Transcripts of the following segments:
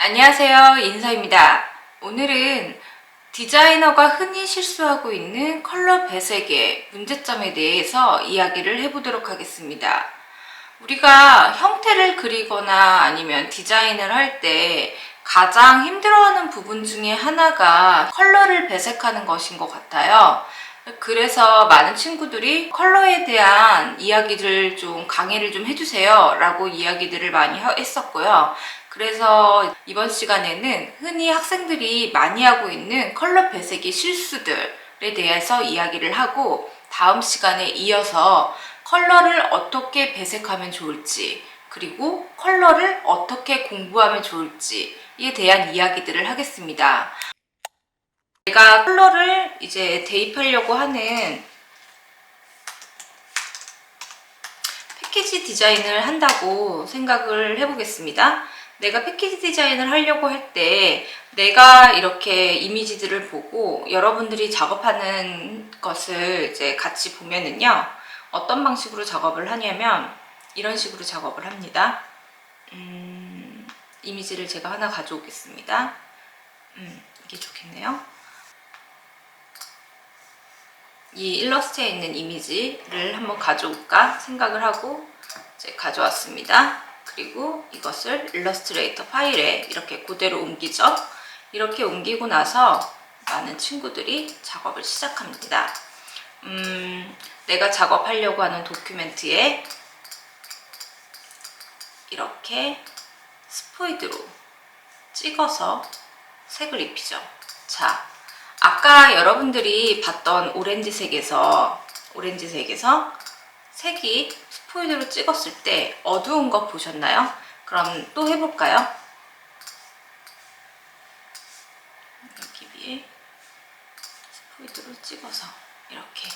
안녕하세요, 인서입니다. 오늘은 디자이너가 흔히 실수하고 있는 컬러 배색의 문제점에 대해서 이야기를 해보도록 하겠습니다. 우리가 형태를 그리거나 아니면 디자인을 할 때 가장 힘들어하는 부분 중에 하나가 컬러를 배색하는 것인 것 같아요. 그래서 많은 친구들이 컬러에 대한 이야기를 좀 강의를 좀 해주세요 라고 이야기들을 많이 했었고요. 그래서 이번 시간에는 흔히 학생들이 많이 하고 있는 컬러 배색의 실수들에 대해서 이야기를 하고, 다음 시간에 이어서 컬러를 어떻게 배색하면 좋을지, 그리고 컬러를 어떻게 공부하면 좋을지에 대한 이야기들을 하겠습니다. 제가 컬러를 이제 대입하려고 하는 패키지 디자인을 한다고 생각을 해보겠습니다. 내가 패키지 디자인을 하려고 할 때 내가 이렇게 이미지들을 보고 여러분들이 작업하는 것을 이제 같이 보면은요, 어떤 방식으로 작업을 하냐면 이런 식으로 작업을 합니다. 이미지를 제가 하나 가져오겠습니다. 이게 좋겠네요. 이 일러스트에 있는 이미지를 한번 가져올까 생각을 하고 이제 가져왔습니다. 그리고 이것을 일러스트레이터 파일에 이렇게 그대로 옮기죠. 이렇게 옮기고 나서 많은 친구들이 작업을 시작합니다. 내가 작업하려고 하는 도큐멘트에 이렇게 스포이드로 찍어서 색을 입히죠. 자, 아까 여러분들이 봤던 오렌지색에서 색이 스포이드로 찍었을 때 어두운 거 보셨나요? 그럼 또 해볼까요? 여기 위에 스포이드로 찍어서 이렇게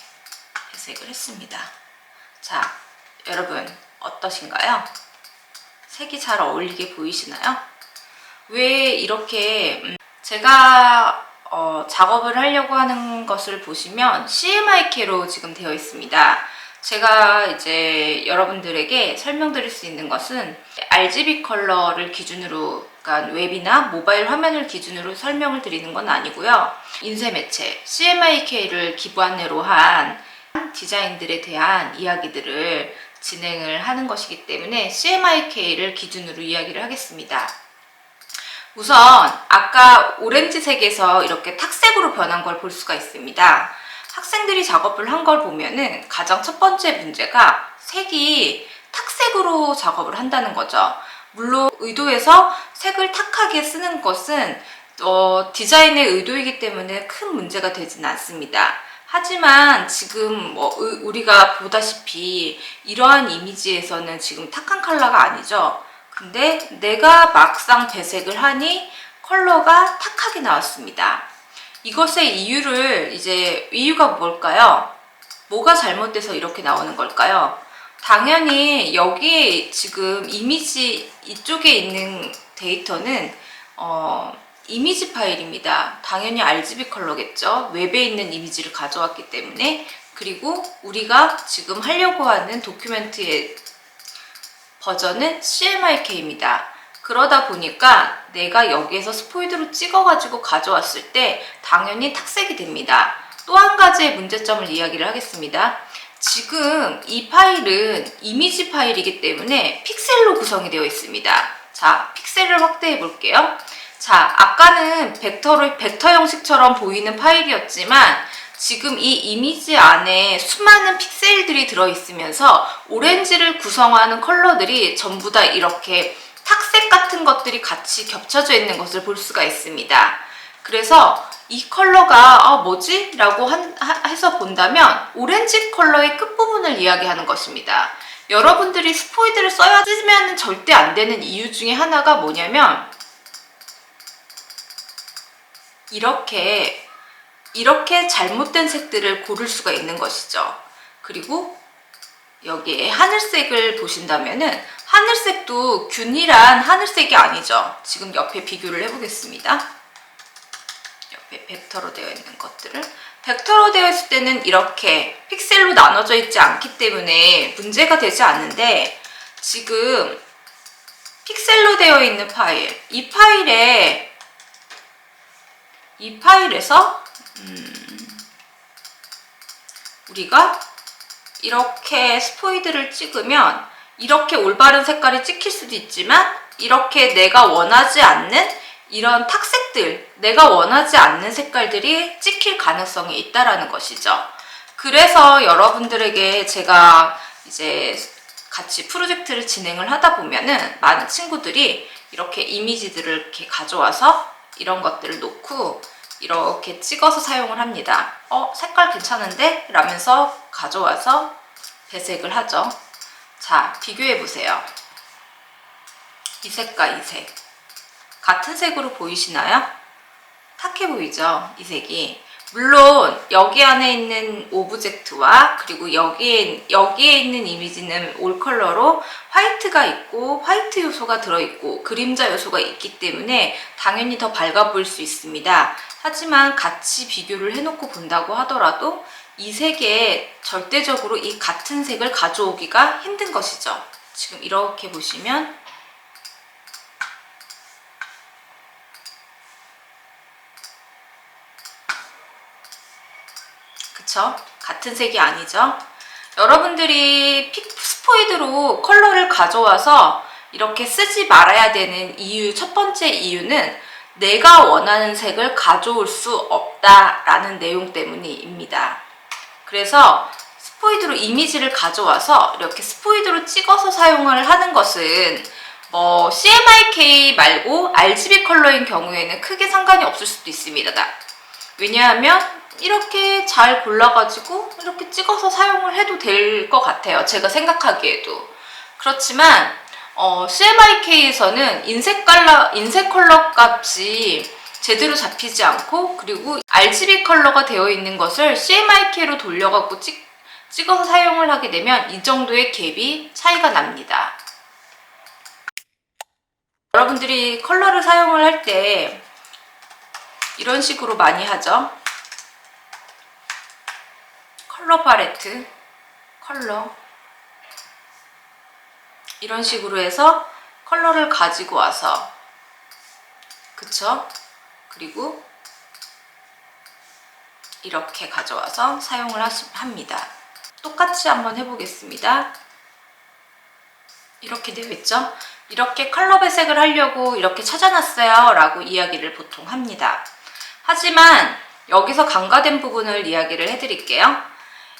배색을 했습니다. 자, 여러분 어떠신가요? 색이 잘 어울리게 보이시나요? 왜 이렇게 제가 작업을 하려고 하는 것을 보시면 CMYK로 지금 되어 있습니다. 제가 이제 여러분들에게 설명드릴 수 있는 것은 RGB 컬러를 기준으로, 그러니까 웹이나 모바일 화면을 기준으로 설명을 드리는 건 아니고요. 인쇄 매체 CMYK를 기반으로 한 디자인들에 대한 이야기들을 진행을 하는 것이기 때문에 CMYK를 기준으로 이야기를 하겠습니다. 우선 아까 오렌지색에서 이렇게 탁색으로 변한 걸 볼 수가 있습니다. 학생들이 작업을 한 걸 보면은 가장 첫 번째 문제가 색이 탁색으로 작업을 한다는 거죠. 물론 의도해서 색을 탁하게 쓰는 것은 디자인의 의도이기 때문에 큰 문제가 되지는 않습니다. 하지만 지금 우리가 보다시피 이러한 이미지에서는 지금 탁한 컬러가 아니죠. 근데 내가 막상 배색을 하니 컬러가 탁하게 나왔습니다. 이것의 이유가 뭘까요? 뭐가 잘못돼서 이렇게 나오는 걸까요? 당연히 여기 지금 이미지 이쪽에 있는 데이터는 이미지 파일입니다. 당연히 RGB 컬러겠죠. 웹에 있는 이미지를 가져왔기 때문에. 그리고 우리가 지금 하려고 하는 도큐멘트의 버전은 CMYK입니다. 그러다 보니까 내가 여기에서 스포이드로 찍어가지고 가져왔을 때 당연히 탁색이 됩니다. 또 한 가지의 문제점을 이야기를 하겠습니다. 지금 이 파일은 이미지 파일이기 때문에 픽셀로 구성이 되어 있습니다. 자, 픽셀을 확대해 볼게요. 자, 아까는 벡터 형식처럼 보이는 파일이었지만 지금 이 이미지 안에 수많은 픽셀들이 들어있으면서 오렌지를 구성하는 컬러들이 전부 다 이렇게 탁색 같은 것들이 같이 겹쳐져 있는 것을 볼 수가 있습니다. 그래서 이 컬러가 뭐지? 라고 해서 본다면 오렌지 컬러의 끝부분을 이야기하는 것입니다. 여러분들이 스포이드를 쓰면 절대 안 되는 이유 중에 하나가 뭐냐면 이렇게 잘못된 색들을 고를 수가 있는 것이죠. 그리고 여기에 하늘색을 보신다면은 하늘색도 균일한 하늘색이 아니죠. 지금 옆에 비교를 해보겠습니다. 옆에 벡터로 되어 있는 것들을 벡터로 되어 있을 때는 이렇게 픽셀로 나눠져 있지 않기 때문에 문제가 되지 않는데, 지금 픽셀로 되어 있는 파일, 이 파일에서 우리가 이렇게 스포이드를 찍으면 이렇게 올바른 색깔이 찍힐 수도 있지만 이렇게 내가 원하지 않는 이런 탁색들, 내가 원하지 않는 색깔들이 찍힐 가능성이 있다라는 것이죠. 그래서 여러분들에게 제가 이제 같이 프로젝트를 진행을 하다 보면은 많은 친구들이 이렇게 이미지들을 이렇게 가져와서 이런 것들을 놓고 이렇게 찍어서 사용을 합니다. 색깔 괜찮은데? 라면서 가져와서 배색을 하죠. 자, 비교해 보세요. 이 색과 이 색. 같은 색으로 보이시나요? 탁해 보이죠? 이 색이. 물론 여기 안에 있는 오브젝트와 그리고 여기에 있는 이미지는 올 컬러로 화이트가 있고 화이트 요소가 들어있고 그림자 요소가 있기 때문에 당연히 더 밝아 보일 수 있습니다. 하지만 같이 비교를 해놓고 본다고 하더라도 이 색에 절대적으로 이 같은 색을 가져오기가 힘든 것이죠. 지금 이렇게 보시면 그쵸? 같은 색이 아니죠? 여러분들이 스포이드로 컬러를 가져와서 이렇게 쓰지 말아야 되는 이유, 첫 번째 이유는 내가 원하는 색을 가져올 수 없다라는 내용 때문입니다. 그래서 스포이드로 이미지를 가져와서 이렇게 스포이드로 찍어서 사용을 하는 것은 뭐 CMYK 말고 RGB 컬러인 경우에는 크게 상관이 없을 수도 있습니다. 왜냐하면 이렇게 잘 골라가지고 이렇게 찍어서 사용을 해도 될 것 같아요. 제가 생각하기에도. 그렇지만 CMYK에서는 인색 컬러 값이 제대로 잡히지 않고 그리고 RGB 컬러가 되어 있는 것을 CMYK로 돌려갖고 찍어서 사용을 하게 되면 이 정도의 갭이 차이가 납니다. 여러분들이 컬러를 사용을 할 때 이런 식으로 많이 하죠. 컬러 팔레트, 컬러 이런 식으로 해서 컬러를 가지고 와서 그쵸? 그리고 이렇게 가져와서 사용을 합니다. 똑같이 한번 해보겠습니다. 이렇게 되어 있죠? 이렇게 컬러 배색을 하려고 이렇게 찾아놨어요 라고 이야기를 보통 합니다. 하지만 여기서 간과된 부분을 이야기를 해드릴게요.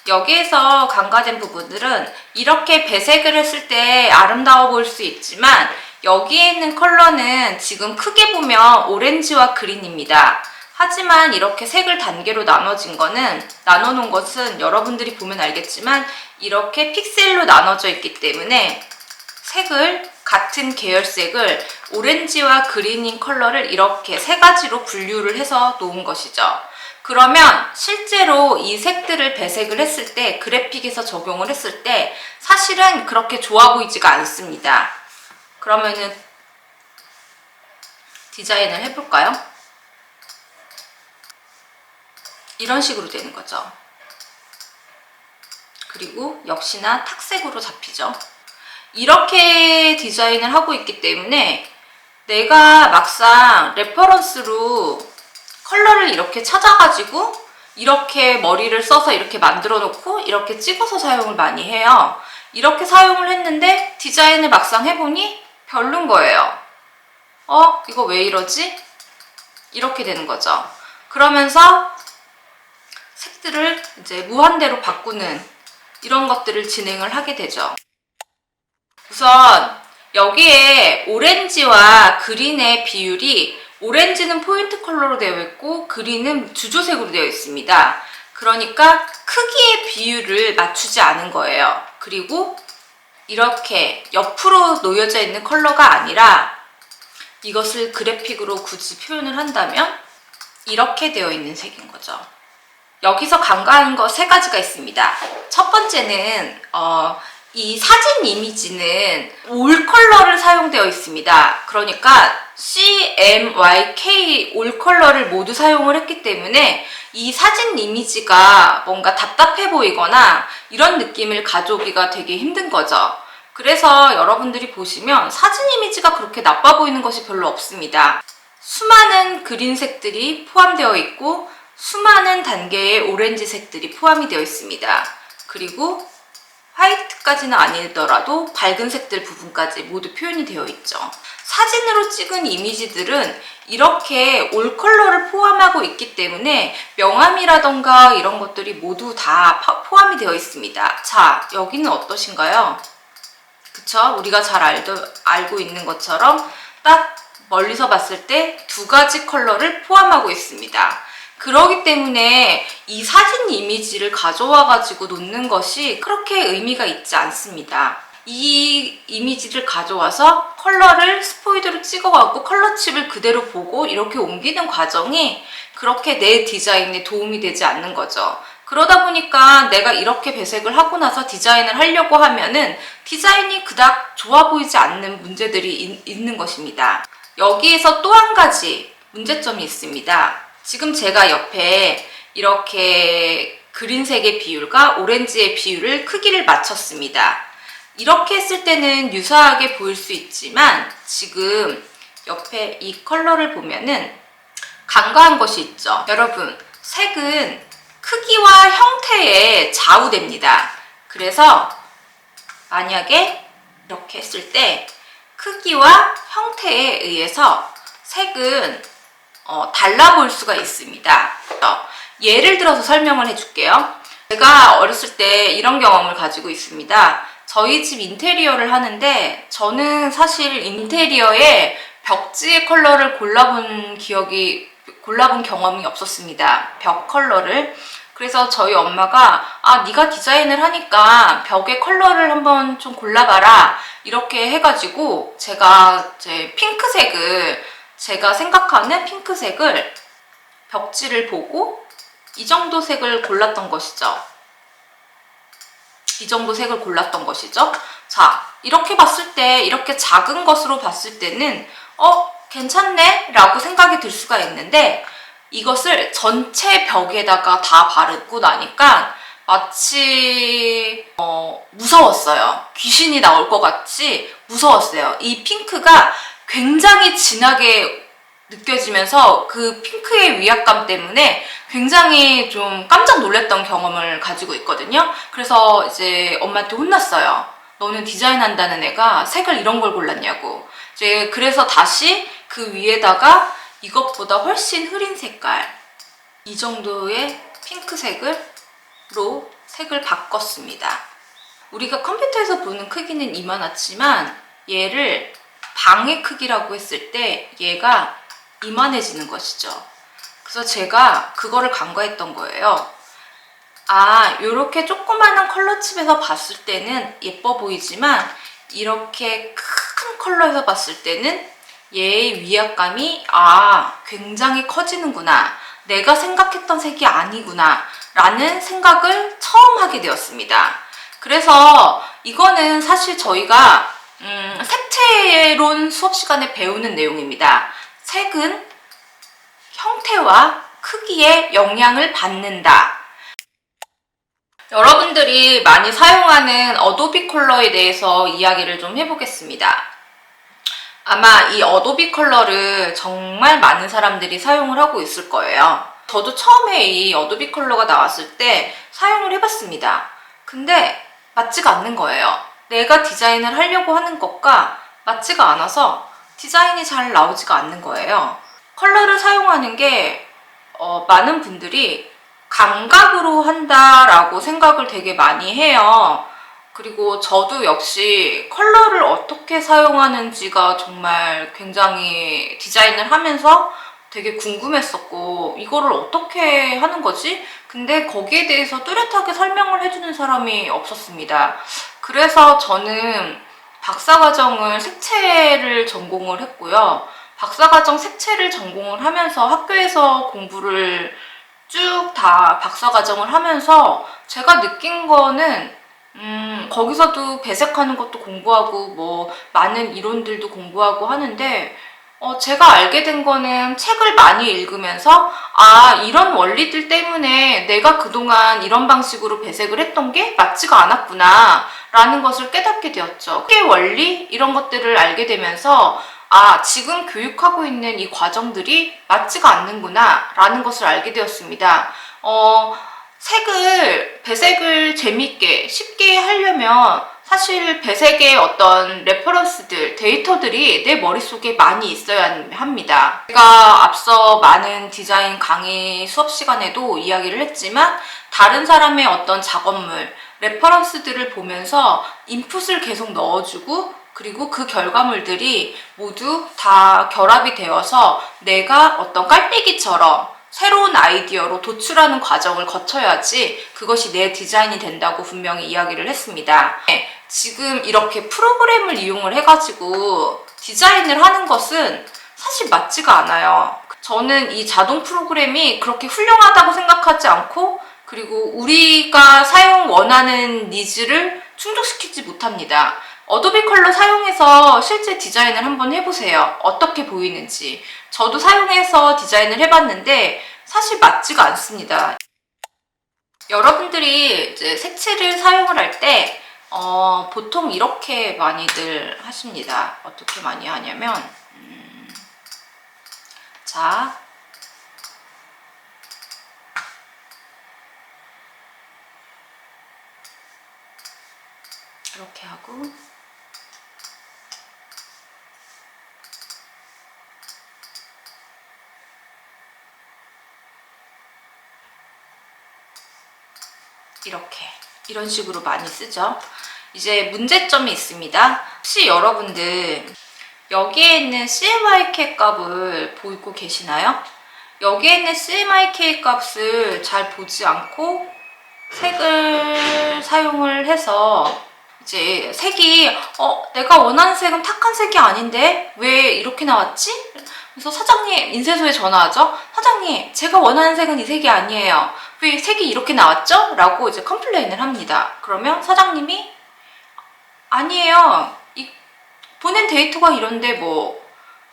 여기에서 간과된 부분들은 이렇게 배색을 했을 때 아름다워 보일 수 있지만 여기에 있는 컬러는 지금 크게 보면 오렌지와 그린입니다. 하지만 이렇게 색을 단계로 나눠놓은 것은 여러분들이 보면 알겠지만 이렇게 픽셀로 나눠져 있기 때문에 같은 계열색을 오렌지와 그린인 컬러를 이렇게 세 가지로 분류를 해서 놓은 것이죠. 그러면 실제로 이 색들을 배색을 했을 때 그래픽에서 적용을 했을 때 사실은 그렇게 좋아 보이지가 않습니다. 그러면은 디자인을 해볼까요? 이런 식으로 되는 거죠. 그리고 역시나 탁색으로 잡히죠. 이렇게 디자인을 하고 있기 때문에 내가 막상 레퍼런스로 컬러를 이렇게 찾아가지고 이렇게 머리를 써서 이렇게 만들어 놓고 이렇게 찍어서 사용을 많이 해요. 이렇게 사용을 했는데 디자인을 막상 해보니 별론 거예요. 이거 왜 이러지? 이렇게 되는 거죠. 그러면서 색들을 이제 무한대로 바꾸는 이런 것들을 진행을 하게 되죠. 우선 여기에 오렌지와 그린의 비율이 오렌지는 포인트 컬러로 되어 있고 그린은 주조색으로 되어 있습니다. 그러니까 크기의 비율을 맞추지 않은 거예요. 그리고 이렇게 옆으로 놓여져 있는 컬러가 아니라 이것을 그래픽으로 굳이 표현을 한다면 이렇게 되어 있는 색인 거죠. 여기서 간과한 거 세 가지가 있습니다. 첫 번째는 이 사진 이미지는 올 컬러를 사용되어 있습니다. 그러니까 CMYK 올 컬러를 모두 사용을 했기 때문에 이 사진 이미지가 뭔가 답답해 보이거나 이런 느낌을 가져오기가 되게 힘든 거죠. 그래서 여러분들이 보시면 사진 이미지가 그렇게 나빠 보이는 것이 별로 없습니다. 수많은 그린색들이 포함되어 있고 수많은 단계의 오렌지색들이 포함이 되어 있습니다. 그리고 화이트까지는 아니더라도 밝은 색들 부분까지 모두 표현이 되어 있죠. 사진으로 찍은 이미지들은 이렇게 올 컬러를 포함하고 있기 때문에 명암이라던가 이런 것들이 모두 다 포함이 되어 있습니다. 자, 여기는 어떠신가요? 그쵸? 우리가 잘 알고 있는 것처럼 딱 멀리서 봤을 때 두 가지 컬러를 포함하고 있습니다. 그렇기 때문에 이 사진 이미지를 가져와 가지고 놓는 것이 그렇게 의미가 있지 않습니다. 이 이미지를 가져와서 컬러를 스포이드로 찍어가고 컬러칩을 그대로 보고 이렇게 옮기는 과정이 그렇게 내 디자인에 도움이 되지 않는 거죠. 그러다 보니까 내가 이렇게 배색을 하고 나서 디자인을 하려고 하면은 디자인이 그닥 좋아 보이지 않는 문제들이 있는 것입니다. 여기에서 또 한 가지 문제점이 있습니다. 지금 제가 옆에 이렇게 그린색의 비율과 오렌지의 비율을 크기를 맞췄습니다. 이렇게 했을 때는 유사하게 보일 수 있지만 지금 옆에 이 컬러를 보면은 간과한 것이 있죠. 여러분, 색은 크기와 형태에 좌우됩니다. 그래서 만약에 이렇게 했을 때 크기와 형태에 의해서 색은 달라 보일 수가 있습니다. 예를 들어서 설명을 해줄게요. 제가 어렸을 때 이런 경험을 가지고 있습니다. 저희 집 인테리어를 하는데 저는 사실 인테리어에 벽지의 컬러를 골라본 경험이 없었습니다. 벽 컬러를. 그래서 저희 엄마가 네가 디자인을 하니까 벽의 컬러를 한번 좀 골라봐라 이렇게 해가지고 제가 제 핑크색을 제가 생각하는 핑크색을 벽지를 보고 이 정도 색을 골랐던 것이죠. 이 정도 색을 골랐던 것이죠. 자, 이렇게 봤을 때, 이렇게 작은 것으로 봤을 때는 괜찮네? 라고 생각이 들 수가 있는데 이것을 전체 벽에다가 다 바르고 나니까 마치 무서웠어요. 귀신이 나올 것 같이 무서웠어요. 이 핑크가 굉장히 진하게 느껴지면서 그 핑크의 위압감 때문에 굉장히 좀 깜짝 놀랐던 경험을 가지고 있거든요. 그래서 이제 엄마한테 혼났어요. 너는 디자인한다는 애가 색을 이런 걸 골랐냐고. 이제 그래서 다시 그 위에다가 이것보다 훨씬 흐린 색깔, 이 정도의 핑크색으로 색을 바꿨습니다. 우리가 컴퓨터에서 보는 크기는 이만하지만 얘를 방의 크기라고 했을 때 얘가 이만해지는 것이죠. 그래서 제가 그거를 간과했던 거예요. 요렇게 조그마한 컬러칩에서 봤을 때는 예뻐 보이지만 이렇게 큰 컬러에서 봤을 때는 얘의 위압감이 굉장히 커지는구나. 내가 생각했던 색이 아니구나 라는 생각을 처음 하게 되었습니다. 그래서 이거는 사실 저희가 색채론 수업 시간에 배우는 내용입니다. 색은 형태와 크기에 영향을 받는다. 여러분들이 많이 사용하는 어도비 컬러에 대해서 이야기를 좀 해보겠습니다. 아마 이 어도비 컬러를 정말 많은 사람들이 사용을 하고 있을 거예요. 저도 처음에 이 어도비 컬러가 나왔을 때 사용을 해봤습니다. 근데 맞지가 않는 거예요. 내가 디자인을 하려고 하는 것과 맞지가 않아서 디자인이 잘 나오지가 않는 거예요. 컬러를 사용하는 게 많은 분들이 감각으로 한다라고 생각을 되게 많이 해요. 그리고 저도 역시 컬러를 어떻게 사용하는지가 정말 굉장히 디자인을 하면서 되게 궁금했었고 이거를 어떻게 하는 거지? 근데 거기에 대해서 뚜렷하게 설명을 해주는 사람이 없었습니다. 그래서 저는 박사과정을 색채를 전공을 했고요. 박사과정 색채를 전공을 하면서 학교에서 공부를 쭉 다 박사과정을 하면서 제가 느낀 거는 거기서도 배색하는 것도 공부하고 뭐 많은 이론들도 공부하고 하는데 제가 알게 된 거는 책을 많이 읽으면서 이런 원리들 때문에 내가 그동안 이런 방식으로 배색을 했던 게 맞지가 않았구나 라는 것을 깨닫게 되었죠. 크게 원리 이런 것들을 알게 되면서 지금 교육하고 있는 이 과정들이 맞지가 않는구나 라는 것을 알게 되었습니다. 배색을 재밌게 쉽게 하려면 사실 배색의 어떤 레퍼런스들, 데이터들이 내 머릿속에 많이 있어야 합니다. 제가 앞서 많은 디자인 강의 수업 시간에도 이야기를 했지만 다른 사람의 어떤 작업물, 레퍼런스들을 보면서 인풋을 계속 넣어주고 그리고 그 결과물들이 모두 다 결합이 되어서 내가 어떤 깔때기처럼 새로운 아이디어로 도출하는 과정을 거쳐야지 그것이 내 디자인이 된다고 분명히 이야기를 했습니다. 지금 이렇게 프로그램을 이용을 해가지고 디자인을 하는 것은 사실 맞지가 않아요. 저는 이 자동 프로그램이 그렇게 훌륭하다고 생각하지 않고 그리고 우리가 원하는 니즈를 충족시키지 못합니다. 어도비 컬러 사용해서 실제 디자인을 한번 해보세요. 어떻게 보이는지. 저도 사용해서 디자인을 해봤는데 사실 맞지가 않습니다. 여러분들이 이제 색칠을 사용을 할 때 보통 이렇게 많이들 하십니다. 어떻게 많이 하냐면 자, 이렇게 하고 이런 식으로 많이 쓰죠. 이제 문제점이 있습니다. 혹시 여러분들 여기에 있는 CMYK 값을 보고 계시나요? 여기에 있는 CMYK 값을 잘 보지 않고 색을 사용을 해서 이제 색이 내가 원하는 색은 탁한 색이 아닌데 왜 이렇게 나왔지? 그래서 사장님, 인쇄소에 전화하죠. 사장님, 제가 원하는 색은 이 색이 아니에요. 왜 색이 이렇게 나왔죠? 라고 이제 컴플레인을 합니다. 그러면 사장님이 아니에요. 보낸 데이터가 이런데 뭐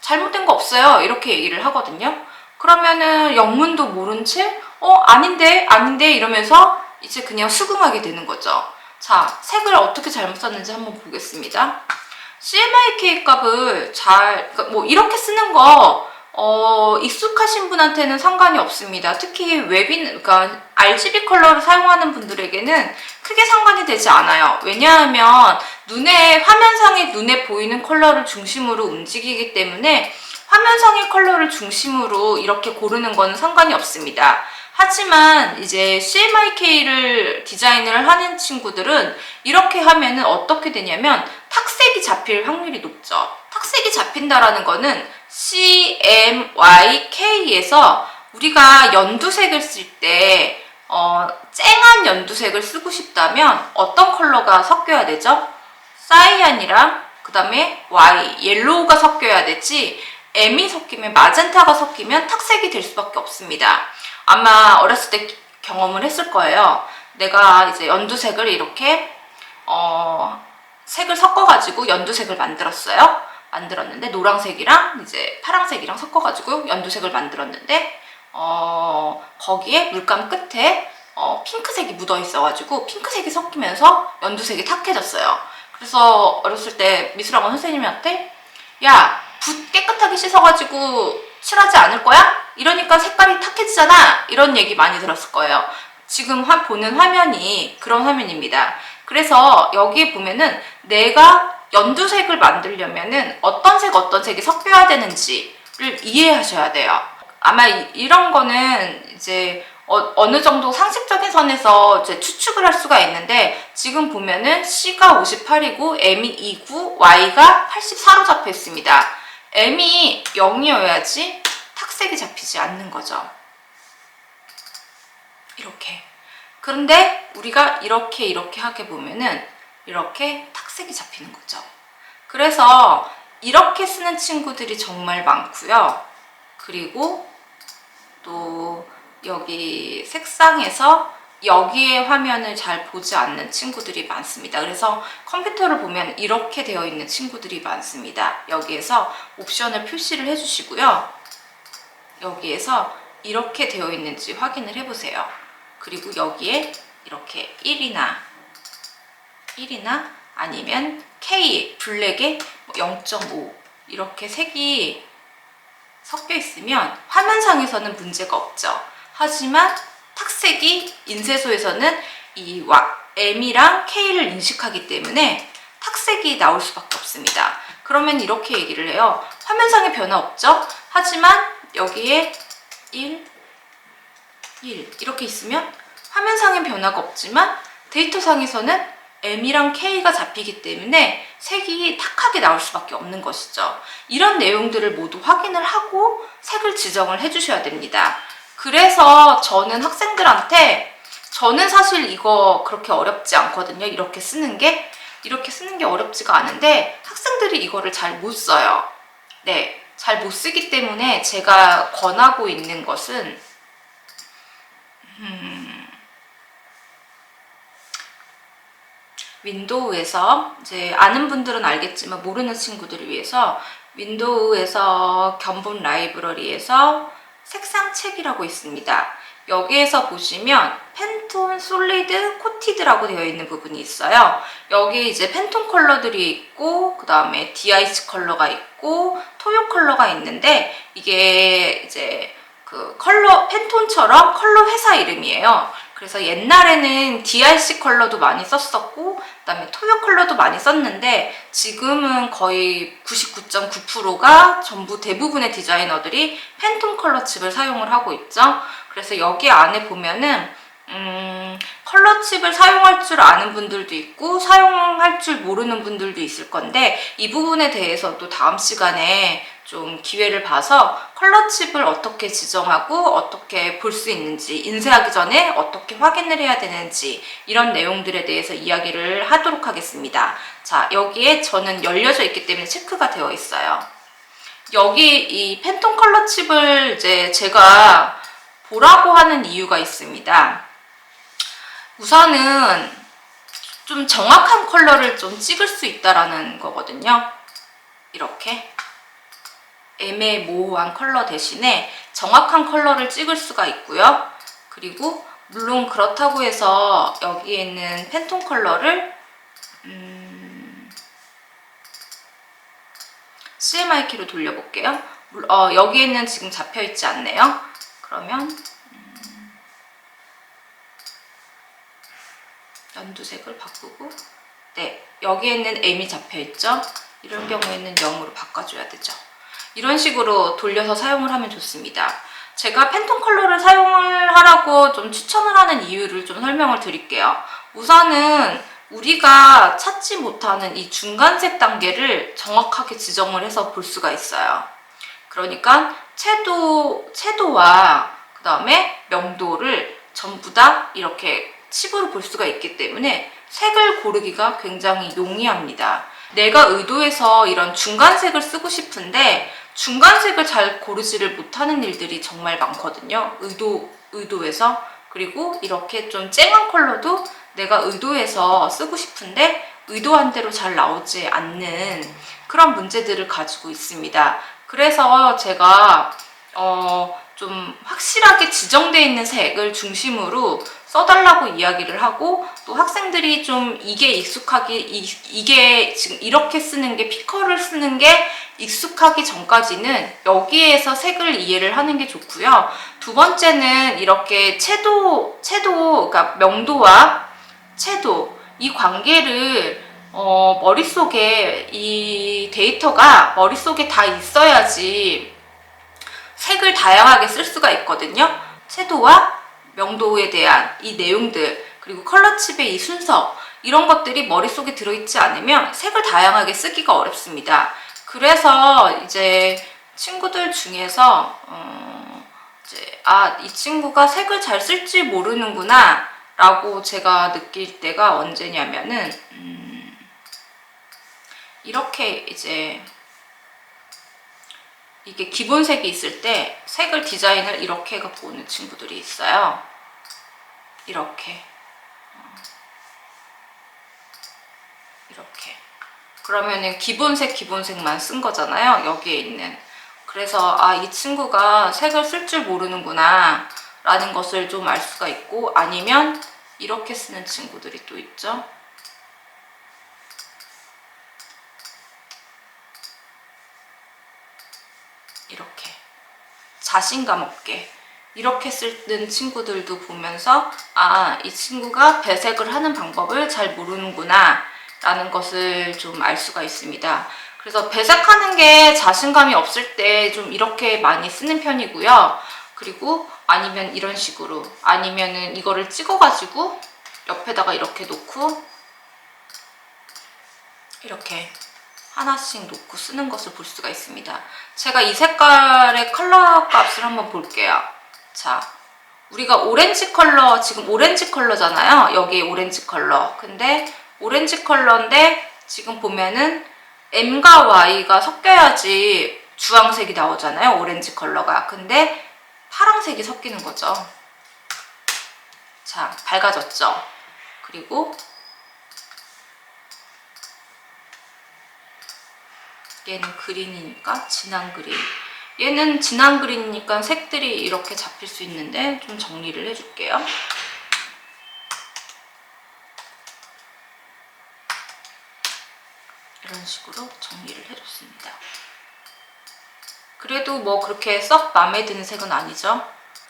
잘못된 거 없어요. 이렇게 얘기를 하거든요. 그러면은 영문도 모른 채 아닌데 이러면서 이제 그냥 수긍하게 되는 거죠. 자, 색을 어떻게 잘못 썼는지 한번 보겠습니다. CMYK 값을 뭐 이렇게 쓰는 거 익숙하신 분한테는 상관이 없습니다. 특히 그러니까 RGB 컬러를 사용하는 분들에게는 크게 상관이 되지 않아요. 왜냐하면 화면상에 눈에 보이는 컬러를 중심으로 움직이기 때문에 화면상의 컬러를 중심으로 이렇게 고르는 거는 상관이 없습니다. 하지만 이제 CMYK를 디자인을 하는 친구들은 이렇게 하면은 어떻게 되냐면 탁색이 잡힐 확률이 높죠. 탁색이 잡힌다라는 거는 CMYK에서 우리가 연두색을 쓸 때 쨍한 연두색을 쓰고 싶다면 어떤 컬러가 섞여야 되죠? 사이안이랑 그 다음에 옐로우가 섞여야 되지 M이 섞이면 마젠타가 섞이면 탁색이 될 수밖에 없습니다. 아마 어렸을 때 경험을 했을 거예요. 내가 이제 연두색을 이렇게 색을 섞어가지고 연두색을 만들었는데 노란색이랑 이제 파란색이랑 섞어가지고 연두색을 만들었는데 거기에 물감 끝에 핑크색이 묻어 있어가지고 핑크색이 섞이면서 연두색이 탁해졌어요. 그래서 어렸을 때 미술학원 선생님한테 야, 붓 깨끗하게 씻어가지고 칠하지 않을 거야? 이러니까 색깔이 탁해지잖아. 이런 얘기 많이 들었을 거예요. 지금 보는 화면이 그런 화면입니다. 그래서 여기 보면은 내가 연두색을 만들려면은 어떤 색이 섞여야 되는지를 이해하셔야 돼요. 아마 이런 거는 이제 어느 정도 상식적인 선에서 이제 추측을 할 수가 있는데 지금 보면은 C가 58이고 M이 29, Y가 84로 잡혀 있습니다. M이 0이어야지 탁색이 잡히지 않는 거죠. 이렇게. 그런데 우리가 이렇게 하게 보면은 이렇게 탁색이 잡히는 거죠. 그래서 이렇게 쓰는 친구들이 정말 많고요. 그리고 또 여기 색상에서 여기에 화면을 잘 보지 않는 친구들이 많습니다. 그래서 컴퓨터를 보면 이렇게 되어 있는 친구들이 많습니다. 여기에서 옵션을 표시를 해주시고요. 여기에서 이렇게 되어 있는지 확인을 해보세요. 그리고 여기에 이렇게 1이나 1이나 아니면 K, 블랙에 0.5 이렇게 색이 섞여 있으면 화면상에서는 문제가 없죠. 하지만 탁색이 인쇄소에서는 이 M이랑 K를 인식하기 때문에 탁색이 나올 수밖에 없습니다. 그러면 이렇게 얘기를 해요. 화면상에 변화 없죠? 하지만 여기에 1, 1 이렇게 있으면 화면상엔 변화가 없지만 데이터상에서는 M이랑 K가 잡히기 때문에 색이 탁하게 나올 수밖에 없는 것이죠. 이런 내용들을 모두 확인을 하고 색을 지정을 해주셔야 됩니다. 그래서 저는 학생들한테 저는 사실 이거 그렇게 어렵지 않거든요. 이렇게 쓰는 게 어렵지가 않은데 학생들이 이거를 잘 못 써요. 네, 잘 못 쓰기 때문에 제가 권하고 있는 것은 윈도우에서 이제 아는 분들은 알겠지만 모르는 친구들을 위해서 윈도우에서 견본 라이브러리에서 색상 책이라고 있습니다. 여기에서 보시면 팬톤, 솔리드, 코티드라고 되어 있는 부분이 있어요. 여기 이제 팬톤 컬러들이 있고 그 다음에 DIC 컬러가 있고 토요 컬러가 있는데 이게 이제 그 컬러 팬톤처럼 컬러 회사 이름이에요. 그래서 옛날에는 DRC 컬러도 많이 썼었고 그 다음에 토요 컬러도 많이 썼는데 지금은 거의 99.9%가 전부 대부분의 디자이너들이 팬톤 컬러 칩을 사용을 하고 있죠. 그래서 여기 안에 보면은 컬러 칩을 사용할 줄 아는 분들도 있고 사용할 줄 모르는 분들도 있을 건데 이 부분에 대해서도 다음 시간에 좀 기회를 봐서 컬러 칩을 어떻게 지정하고 어떻게 볼 수 있는지 인쇄하기 전에 어떻게 확인을 해야 되는지 이런 내용들에 대해서 이야기를 하도록 하겠습니다. 자, 여기에 저는 열려져 있기 때문에 체크가 되어 있어요. 여기 이 팬톤 컬러 칩을 이제 제가 보라고 하는 이유가 있습니다. 우선은 좀 정확한 컬러를 좀 찍을 수 있다라는 거거든요. 이렇게 애매모호한 컬러 대신에 정확한 컬러를 찍을 수가 있고요. 그리고 물론 그렇다고 해서 여기에 있는 팬톤 컬러를 CMYK로 돌려볼게요. 여기에는 지금 잡혀있지 않네요. 그러면 연두색을 바꾸고 네, 여기에는 M이 잡혀있죠. 이런 경우에는 0으로 바꿔줘야 되죠. 이런 식으로 돌려서 사용을 하면 좋습니다. 제가 팬톤 컬러를 사용을 하라고 좀 추천을 하는 이유를 좀 설명을 드릴게요. 우선은 우리가 찾지 못하는 이 중간색 단계를 정확하게 지정을 해서 볼 수가 있어요. 그러니까 채도와 그 다음에 명도를 전부 다 이렇게 칩으로 볼 수가 있기 때문에 색을 고르기가 굉장히 용이합니다. 내가 의도해서 이런 중간색을 쓰고 싶은데 중간색을 잘 고르지를 못하는 일들이 정말 많거든요. 의도해서. 그리고 이렇게 좀 쨍한 컬러도 내가 의도해서 쓰고 싶은데 의도한 대로 잘 나오지 않는 그런 문제들을 가지고 있습니다. 그래서 제가 좀 확실하게 지정되어 있는 색을 중심으로 써달라고 이야기를 하고 또 학생들이 좀 이게 지금 이렇게 쓰는 게 피커를 쓰는 게 익숙하기 전까지는 여기에서 색을 이해를 하는 게 좋고요. 두 번째는 이렇게 그러니까 명도와 채도 이 관계를 머릿속에 이 데이터가 머릿속에 다 있어야지 색을 다양하게 쓸 수가 있거든요. 채도와 명도에 대한 이 내용들 그리고 컬러 칩의 이 순서 이런 것들이 머릿속에 들어있지 않으면 색을 다양하게 쓰기가 어렵습니다. 그래서 이제 친구들 중에서 이 친구가 색을 잘 쓸지 모르는구나 라고 제가 느낄 때가 언제냐면은 이렇게 이제 이게 기본색이 있을 때 색을 디자인을 이렇게 해서 보는 친구들이 있어요. 이렇게 그러면은 기본색만 쓴 거잖아요. 여기에 있는. 그래서 이 친구가 색을 쓸 줄 모르는구나 라는 것을 좀 알 수가 있고 아니면 이렇게 쓰는 친구들이 또 있죠. 이렇게 자신감 없게 이렇게 쓰는 친구들도 보면서 아, 이 친구가 배색을 하는 방법을 잘 모르는구나 라는 것을 좀 알 수가 있습니다. 그래서 배색하는 게 자신감이 없을 때 좀 이렇게 많이 쓰는 편이고요. 그리고 아니면 이런 식으로, 아니면은 이거를 찍어가지고 옆에다가 이렇게 놓고 이렇게 하나씩 놓고 쓰는 것을 볼 수가 있습니다. 제가 이 색깔의 컬러 값을 한번 볼게요. 자, 우리가 오렌지 컬러, 지금 오렌지 컬러잖아요. 여기 오렌지 컬러. 근데 오렌지 컬러인데 지금 보면은 M과 Y가 섞여야지 주황색이 나오잖아요. 오렌지 컬러가. 근데 파란색이 섞이는 거죠. 자, 밝아졌죠? 그리고 얘는 그린이니까 진한 그린. 얘는 진한 그린이니까 색들이 이렇게 잡힐 수 있는데 좀 정리를 해줄게요. 이런 식으로 정리를 해줬습니다. 그래도 뭐 그렇게 썩 마음에 드는 색은 아니죠.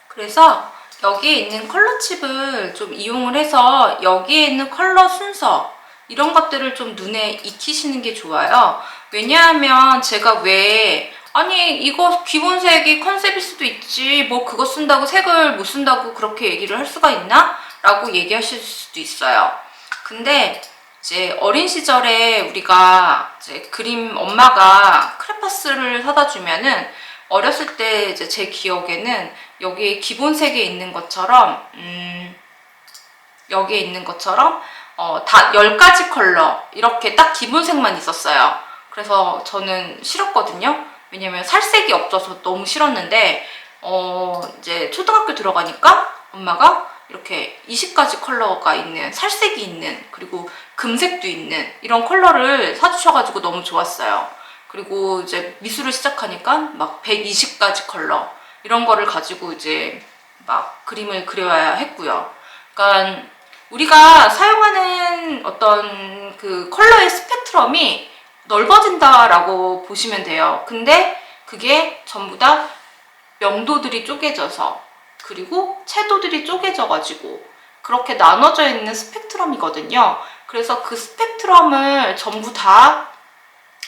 그래서 여기에 있는 컬러칩을 좀 이용을 해서 여기에 있는 컬러 순서 이런 것들을 좀 눈에 익히시는 게 좋아요. 왜냐하면 제가 왜 아니 이거 기본색이 컨셉일 수도 있지 뭐 그거 쓴다고 색을 못 쓴다고 그렇게 얘기를 할 수가 있나? 라고 얘기하실 수도 있어요. 근데 이제 어린 시절에 우리가 이제 그림 엄마가 크레파스를 사다 주면은 어렸을 때 이제 제 기억에는 여기에 기본색에 있는 것처럼 여기에 있는 것처럼 다 10가지 컬러 이렇게 딱 기본색만 있었어요. 그래서 저는 싫었거든요. 왜냐면 살색이 없어서 너무 싫었는데 이제 초등학교 들어가니까 엄마가 이렇게 20가지 컬러가 있는 살색이 있는 그리고 금색도 있는 이런 컬러를 사주셔가지고 너무 좋았어요. 그리고 이제 미술을 시작하니까 막 120가지 컬러 이런 거를 가지고 이제 막 그림을 그려야 했고요. 그러니까 우리가 사용하는 어떤 그 컬러의 스펙트럼이 넓어진다라고 보시면 돼요. 근데 그게 전부 다 명도들이 쪼개져서 그리고 채도들이 쪼개져 가지고 그렇게 나눠져 있는 스펙트럼이거든요. 그래서 그 스펙트럼을 전부 다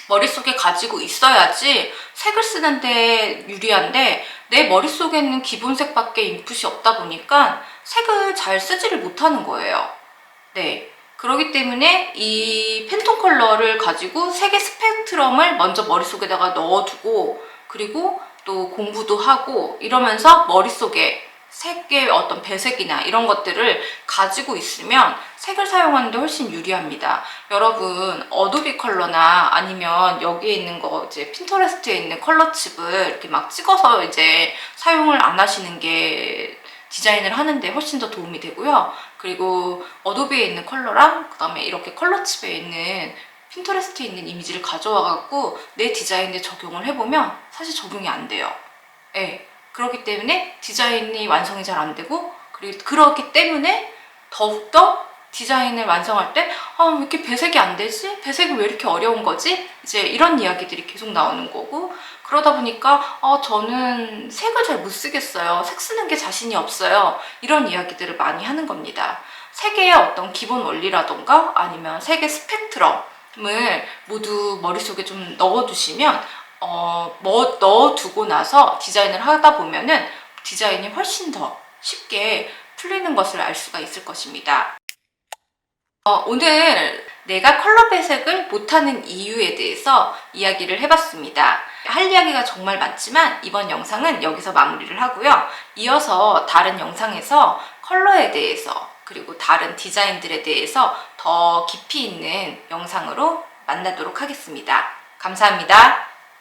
머릿속에 가지고 있어야지 색을 쓰는데 유리한데 내 머릿속에는 기본색밖에 인풋이 없다 보니까 색을 잘 쓰지를 못하는 거예요. 네. 그렇기 때문에 이 팬톤 컬러를 가지고 색의 스펙트럼을 먼저 머릿속에다가 넣어두고 그리고 또 공부도 하고 이러면서 머릿속에 색의 어떤 배색이나 이런 것들을 가지고 있으면 색을 사용하는데 훨씬 유리합니다. 여러분 어도비 컬러나 아니면 여기에 있는 거 이제 핀터레스트에 있는 컬러칩을 이렇게 막 찍어서 이제 사용을 안 하시는 게 디자인을 하는데 훨씬 더 도움이 되고요. 그리고 어도비에 있는 컬러랑 그 다음에 이렇게 컬러칩에 있는 핀터레스트에 있는 이미지를 가져와 갖고 내 디자인에 적용을 해보면 사실 적용이 안 돼요. 네. 그렇기 때문에 디자인이 완성이 잘 안 되고 그리고 그렇기 때문에 더욱더 디자인을 완성할 때 왜 이렇게 배색이 안 되지? 배색이 왜 이렇게 어려운 거지? 이제 이런 이야기들이 계속 나오는 거고 그러다 보니까 저는 색을 잘 못 쓰겠어요. 색 쓰는 게 자신이 없어요. 이런 이야기들을 많이 하는 겁니다. 색의 어떤 기본 원리라던가 아니면 색의 스펙트럼을 모두 머릿속에 좀 넣어두시면 뭐 넣어두고 나서 디자인을 하다 보면은 디자인이 훨씬 더 쉽게 풀리는 것을 알 수가 있을 것입니다. 오늘 내가 컬러 배색을 못하는 이유에 대해서 이야기를 해봤습니다. 할 이야기가 정말 많지만 이번 영상은 여기서 마무리를 하고요. 이어서 다른 영상에서 컬러에 대해서 그리고 다른 디자인들에 대해서 더 깊이 있는 영상으로 만나도록 하겠습니다. 감사합니다.